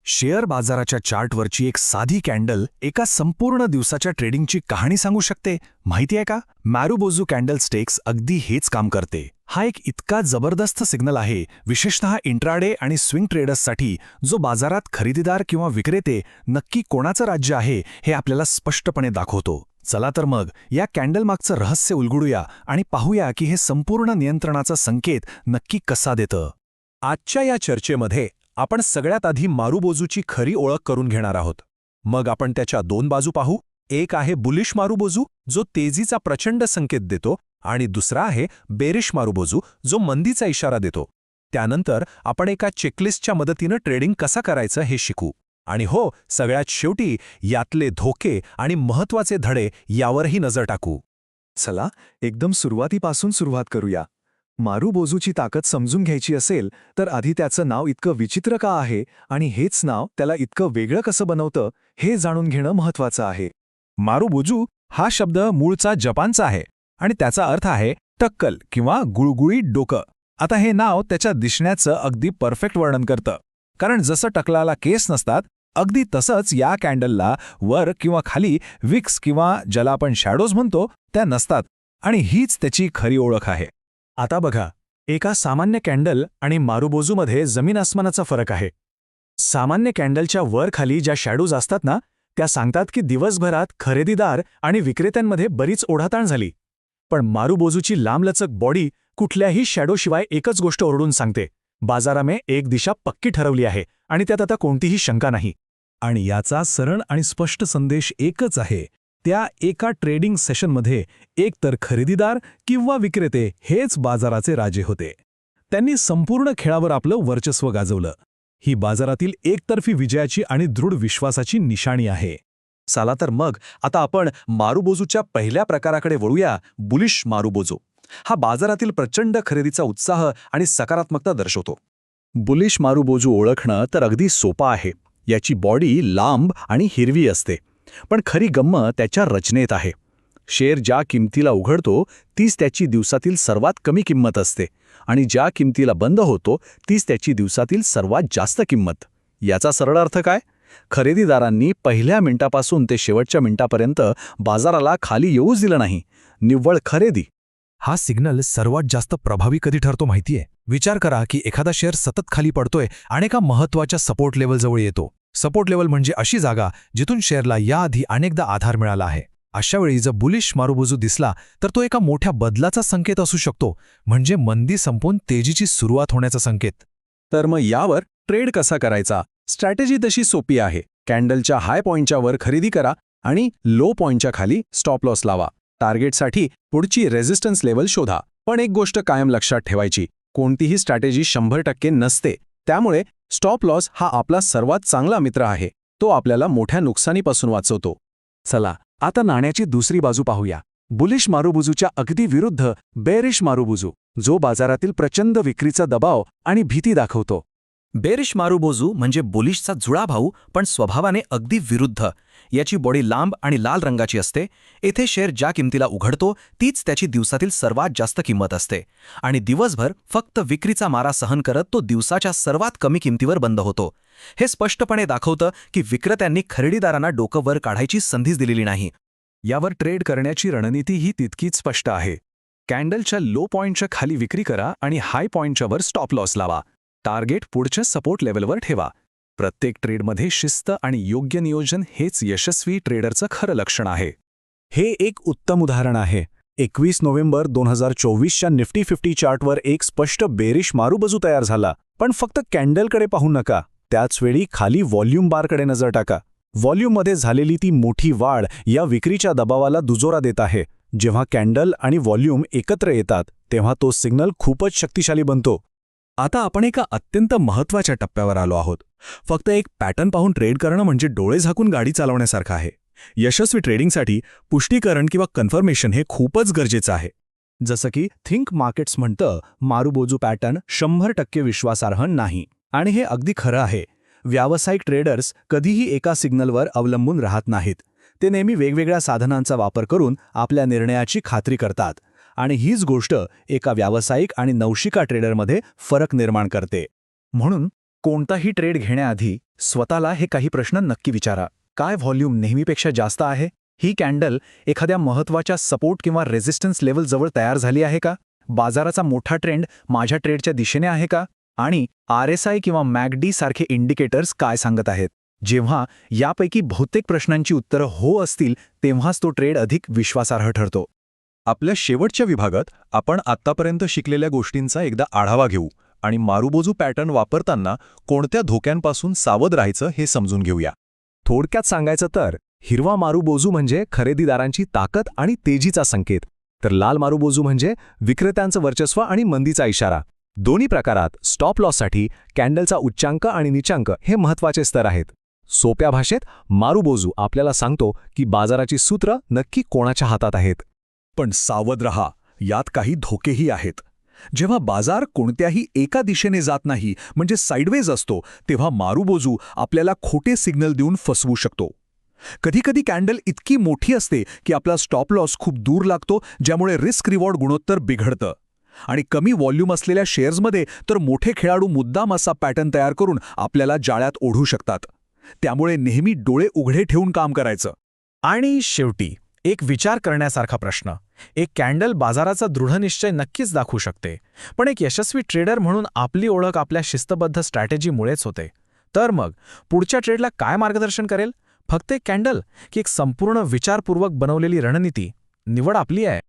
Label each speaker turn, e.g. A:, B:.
A: Share बाजाराच्या चार्टवरची एक साधी कॅन्डल एका संपूर्ण दिवसाच्या ट्रेडिंगची कहाणी सांगू शकते, माहिती आहे का? मारुबोझू कॅन्डल स्टेक्स अगदी हेच काम करते. हा एक इतका जबरदस्त सिग्नल आहे, विशेषतः इंट्राडे आणि स्विंग ट्रेडर्ससाठी, जो बाजारात खरेदीदार किंवा विक्रेते नक्की कोणाचं राज्य आहे हे आपल्याला स्पष्टपणे दाखवतो. चला तर मग या कॅन्डलमागचं रहस्य उलगडूया आणि पाहूया की हे संपूर्ण नियंत्रणाचा संकेत नक्की कसा देतं.
B: आजच्या या चर्चेमध्ये आपण सगळ्यात आधी मारुबोझूची खरी ओळख करून घेणार आहोत. मग आपण त्याच्या दोन बाजू पाहू. एक आहे बुलिश मारुबोझू, जो तेजीचा प्रचंड संकेत देतो, आणि दुसरा आहे बेरिश मारुबोझू, जो मंदीचा इशारा देतो. त्यानंतर आपण एका चेकलिस्टच्या मदतीनं ट्रेडिंग कसा करायचं हे शिकू. आणि हो, सगळ्यात शेवटी यातले धोके आणि महत्त्वाचे धडे यावरही नजर टाकू.
C: चला एकदम सुरुवातीपासून सुरुवात करूया. मारुबोझूची ताकद समजून घ्यायची असेल तर आधी त्याचं नाव इतकं विचित्र का आहे आणि हेच नाव त्याला इतकं वेगळं कसं बनवतं हे जाणून घेणं महत्त्वाचं आहे.
B: मारुबोझू हा शब्द मूळचा जपानचा आहे आणि त्याचा अर्थ आहे टक्कल किंवा गुळगुळीत डोकं. आता हे नाव त्याच्या दिसण्याचं अगदी परफेक्ट वर्णन करतं, कारण जसं टकलाला केस नसतात, अगदी तसंच या कॅन्डलला वर किंवा खाली विक्स किंवा ज्याला आपण शॅडोज म्हणतो त्या नसतात, आणि हीच त्याची खरी ओळख आहे.
C: आता बघा, एका सामान्य कॅन्डल आणि मारुबोझूमध्ये जमीन आसमानाचा फरक आहे. सामान्य कॅन्डलच्या वर खाली ज्या शॅडोज असतात ना, त्या सांगतात की दिवसभरात खरेदीदार आणि विक्रेत्यांमध्ये बरीच ओढाताण झाली. पण मारुबोझूची लांबलचक बॉडी कुठल्याही शॅडोशिवाय एकच गोष्ट ओरडून सांगते: बाजाराने एक दिशा पक्की ठरवली आहे आणि त्यात आता कोणतीही शंका नाही.
B: आणि याचा सरळ आणि स्पष्ट संदेश एकच आहे. त्या एका ट्रेडिंग सेशनमध्ये एकतर खरेदीदार किंवा विक्रेते हेच बाजाराचे राजे होते. त्यांनी संपूर्ण खेळावर आपलं वर्चस्व गाजवलं. ही बाजारातील एकतर्फी विजयाची आणि दृढ विश्वासाची निशाणी आहे.
C: चला तर मग आता आपण मारुबोझूच्या पहिल्या प्रकाराकडे वळूया, बुलिश मारुबोझू. हा बाजारातील प्रचंड खरेदीचा उत्साह आणि सकारात्मकता दर्शवतो.
B: बुलिश मारुबोझू ओळखणं तर अगदी सोपं आहे. याची बॉडी लांब आणि हिरवी असते, पण खरी गंमत त्याच्या रचनेत आहे. शेअर ज्या किमतीला उघडतो तीच त्याची दिवसातील सर्वात कमी किंमत असते, आणि ज्या किमतीला बंद होतो तीच त्याची दिवसातील सर्वात जास्त किंमत. याचा सरळ अर्थ काय? खरेदीदारांनी पहिल्या मिनिटापासून ते शेवटच्या मिनिटापर्यंत बाजाराला खाली येऊच दिलं नाही. निव्वळ खरेदी.
A: हा सिग्नल सर्वात जास्त प्रभावी कधी ठरतो माहितीये? विचार करा की एखादा शेअर सतत खाली पडतोय आणि एका महत्त्वाच्या सपोर्ट लेवलजवळ येतो. सपोर्ट लेवल म्हणजे अशी जागा जिथून शेअरला याआधी अनेकदा आधार मिळाला आहे. अशावेळी जर बुलिश मारुबोझू दिसला तर तो एका मोठ्या बदलाचा संकेत असू शकतो, म्हणजे मंदी संपून तेजीची सुरुवात होण्याचा संकेत.
B: तर मग यावर ट्रेड कसा करायचा? स्ट्रॅटेजी तशी सोपी आहे. कॅन्डलच्या हाय पॉईंटच्या वर खरेदी करा आणि लो पॉईंटच्या खाली स्टॉप लॉस लावा. टार्गेटसाठी पुढची रेझिस्टन्स लेवल शोधा. पण एक गोष्ट कायम लक्षात ठेवायची: कोणतीही स्ट्रॅटेजी 100% नसते. त्यामुळे स्टॉप लॉस हा आपला सर्वात चांगला मित्र आहे. तो आपल्याला मोठ्या नुकसानीपासून वाचवतो.
C: चला आता नाण्याची दुसरी बाजू पाहूया. बुलिश मारुबोझूच्या अगदी विरुद्ध बेरिश मारुबोझू, जो बाजारातील प्रचंड विक्रीचा दबाव आणि भीती दाखवतो.
D: बेरिश मारुबोझू म्हणजे बुलिशचा जुळा भाऊ, पण स्वभावाने अगदी विरुद्ध. याची बॉडी लांब आणि लाल रंगाची असते. येथे शेअर ज्या किमतीला उघडतो तीच त्याची दिवसातील सर्वात जास्त किंमत असते, आणि दिवसभर फक्त विक्रीचा मारा सहन करत तो दिवसाच्या सर्वात कमी किमतीवर बंद होतो. हे स्पष्टपणे दाखवतं की विक्रेत्यांनी खरेदीदारांना डोकं वर काढायची संधीच दिलेली नाही.
C: यावर ट्रेड करण्याची रणनीती ही तितकीच स्पष्ट आहे. कॅन्डलच्या लो पॉईंटच्या खाली विक्री करा आणि हाय पॉईंटच्या वर स्टॉप लॉस लावा. टार्गेट पुढच्या सपोर्ट लेवलवर ठेवा. प्रत्येक ट्रेडमध्ये शिस्त आणि योग्य नियोजन हेच यशस्वी ट्रेडरचं खरं लक्षण आहे. हे एक उत्तम उदाहरण आहे. 21 नोव्हेंबर 2024च्या निफ्टी 50 चार्टवर एक स्पष्ट बेरिश मारुबोझू तयार झाला. पण फक्त कॅन्डलकडे पाहू नका, त्याचवेळी खाली व्हॉल्यूम बारकडे नजर टाका. व्हॉल्यूममध्ये झालेली ती मोठी वाढ या विक्रीच्या दबावाला दुजोरा देत आहे. जेव्हा कॅन्डल आणि व्हॉल्यूम एकत्र येतात तेव्हा तो सिग्नल खूपच शक्तिशाली बनतो.
B: आता आपण एका अत्यंत महत्त्वाच्या टप्प्यावर आलो आहोत. फक्त एक पॅटर्न पाहून ट्रेड करणं म्हणजे डोळे झाकून गाडी चालवण्यासारखं आहे. यशस्वी ट्रेडिंगसाठी पुष्टीकरण किंवा कन्फर्मेशन हे खूपच गरजेचं आहे.
C: जसं की थिंक मार्केट्स म्हणतं, मारुबोझू पॅटर्न 100% विश्वासार्ह नाही. आणि हे अगदी खरं आहे. व्यावसायिक ट्रेडर्स कधीही एका सिग्नलवर अवलंबून राहत नाहीत. ते नेहमी वेगवेगळ्या साधनांचा वापर करून आपल्या निर्णयाची खात्री करतात. आणि हीच गोष्ट एका व्यावसायिक आणि नवशिका ट्रेडरमध्ये फरक निर्माण करते. म्हणून
B: कोणताही ट्रेड घेण्याआधी स्वतःला हे काही प्रश्न नक्की विचारा. काय व्हॉल्यूम नेहमीपेक्षा जास्त आहे? ही कॅन्डल एखाद्या महत्त्वाच्या सपोर्ट किंवा रेझिस्टन्स लेव्हल जवळ तयार झाली आहे का? बाजाराचा मोठा ट्रेंड माझ्या ट्रेडच्या दिशेने आहे का? आणि RSI किंवा MACD सारखे इंडिकेटर्स काय सांगत आहेत? जेव्हा यापैकी बहुतेक प्रश्नांची उत्तरं हो असतील तेव्हाच तो ट्रेड अधिक विश्वासार्ह ठरतो.
A: आपल्या शेवटच्या विभागात आपण आत्तापर्यंत शिकलेल्या गोष्टींचा एकदा आढावा घेऊ आणि मारुबोजू पॅटर्न वापरताना कोणत्या धोक्यांपासून सावध राहायचं हे समजून घेऊया.
C: थोडक्यात सांगायचं तर हिरवा मारुबोजू म्हणजे खरेदीदारांची ताकद आणि तेजीचा संकेत, तर लाल मारुबोजू म्हणजे विक्रेत्यांचं वर्चस्व आणि मंदीचा इशारा. दोन्ही प्रकारात स्टॉप लॉससाठी कॅन्डलचा उच्चांक आणि नीचांक हे महत्त्वाचे स्तर आहेत. सोप्या भाषेत मारुबोजू आपल्याला सांगतो की बाजाराची सूत्र नक्की कोणाच्या हातात आहेत.
B: पण सावध रहा, यात काही धोकेही आहेत. जेव्हा बाजार कोणत्याही एका दिशेने जात नाही म्हणजे साईडवेज असतो, तेव्हा मारुबोजू आपल्याला खोटे सिग्नल देऊन फसवू शकतो. कधीकधी कॅन्डल इतकी मोठी असते की आपला स्टॉप लॉस खूप दूर लागतो, ज्यामुळे रिस्क रिवॉर्ड गुणोत्तर बिघडतं. आणि कमी व्हॉल्यूम असलेल्या शेअर्समध्ये तर मोठे खेळाडू मुद्दाम असा पॅटर्न तयार करून आपल्याला जाळ्यात ओढू शकतात. त्यामुळे नेहमी डोळे उघडे ठेवून काम करायचं.
C: आणि शेवटी एक विचार करण्यासारखा प्रश्न. एक कॅन्डल बाजाराचा दृढनिश्चय नक्कीच दाखवू शकते, पण एक यशस्वी ट्रेडर म्हणून आपली ओळख आपल्या शिस्तबद्ध स्ट्रॅटेजीमुळेच होते. तर मग पुढच्या ट्रेडला काय मार्गदर्शन करेल? फक्त एक कॅन्डल की एक संपूर्ण विचारपूर्वक बनवलेली रणनीती? निवड आपली आहे.